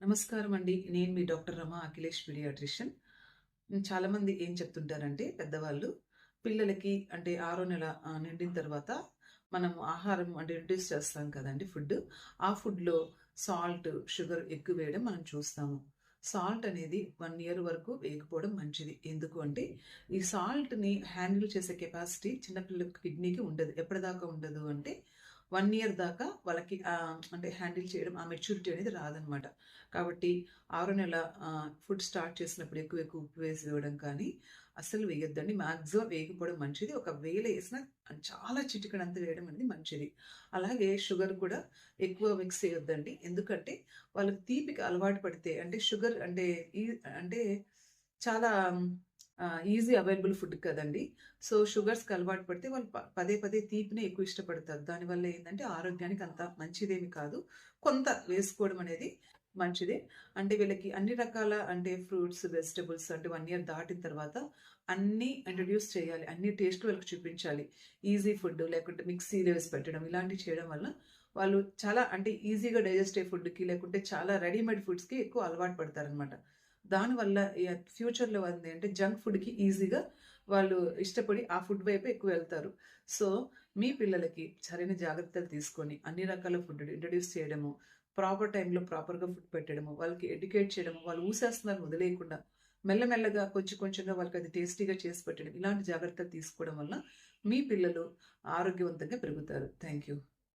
నమస్కారం అండి. నేను మీ డాక్టర్ రమ అఖిలేష్ పీడియాట్రిషియన్. చాలామంది ఏం చెప్తుంటారంటే పెద్దవాళ్ళు, పిల్లలకి అంటే ఆరో నెల నిండిన తర్వాత మనం ఆహారం అంటే ఇంట్రడ్యూస్ చేస్తాం కదండీ ఫుడ్. ఆ ఫుడ్‌లో సాల్ట్, షుగర్ ఎక్కువ వేయడం మనం చూస్తాము. సాల్ట్ అనేది 1 ఇయర్ వరకు వేయకపోవడం మంచిది. ఎందుకు అంటే ఈ సాల్ట్‌ని హ్యాండిల్ చేసే కెపాసిటీ చిన్న పిల్లల కిడ్నీకి ఉండదు. ఎప్పటిదాకా ఉండదు అంటే 1 ఇయర్ దాకా వాళ్ళకి అంటే హ్యాండిల్ చేయడం ఆ మెచ్యూరిటీ అనేది రాదనమాట. కాబట్టి ఆరో నెల ఫుడ్ స్టార్ట్ చేసినప్పుడు ఎక్కువ ఎక్కువ ఉప్పు వేసి వేయడం కానీ అస్సలు వేయొద్దండి. మాక్సిమం వేయకపోవడం మంచిది. ఒకవేళ ఏసినా చాలా చిటికెడంత వేయడం అనేది మంచిది. అలాగే షుగర్ కూడా ఎక్కువ మిక్స్ చేయొద్దండి. ఎందుకంటే వాళ్ళకి తీపికి అలవాటు పడితే అంటే షుగర్ అంటే ఈ అంటే చాలా ఈజీ అవైలబుల్ ఫుడ్ కదండీ. సో, షుగర్స్‌కి అలవాటు పడితే వాళ్ళు పదే పదే తీపినే ఎక్కువ ఇష్టపడతారు. దానివల్ల ఏందంటే ఆరోగ్యానికి అంత మంచిదేమి కాదు. కొంత వేసుకోవడం అనేది మంచిదే. అంటే వీళ్ళకి అన్ని రకాల అంటే ఫ్రూట్స్, వెజిటబుల్స్ అంటే 1 ఇయర్ దాటిన తర్వాత అన్నీ ఇంట్రొడ్యూస్ చేయాలి. అన్ని టేస్ట్ వాళ్ళకి చూపించాలి. ఈజీ ఫుడ్ లేకుంటే మిక్సీలో వేసి పెట్టడం ఇలాంటివి చేయడం వల్ల వాళ్ళు చాలా అంటే ఈజీగా డైజెస్ట్ అయ్యే ఫుడ్‌కి లేకుంటే చాలా రెడీమేడ్ ఫుడ్స్‌కి ఎక్కువ అలవాటు పడతారనమాట. దానివల్ల ఫ్యూచర్‌లో అంటే జంక్ ఫుడ్‌కి ఈజీగా వాళ్ళు ఇష్టపడి ఆ ఫుడ్ వైపే ఎక్కువ వెళ్తారు. సో, మీ పిల్లలకి సరైన జాగ్రత్తలు తీసుకొని అన్ని రకాల ఫుడ్ ఇంట్రొడ్యూస్ చేయడము, ప్రాపర్ టైంలో ప్రాపర్‌గా ఫుడ్ పెట్టడము, వాళ్ళకి ఎడ్యుకేట్ చేయడము, వాళ్ళు ఊసేస్తున్నారని వదిలేయకుండా మెల్లమెల్లగా కొంచెం కొంచెంగా వాళ్ళకి అది టేస్టీగా చేసి పెట్టడం ఇలాంటి జాగ్రత్తలు తీసుకోవడం వల్ల మీ పిల్లలు ఆరోగ్యవంతంగా పెరుగుతారు. Thank you.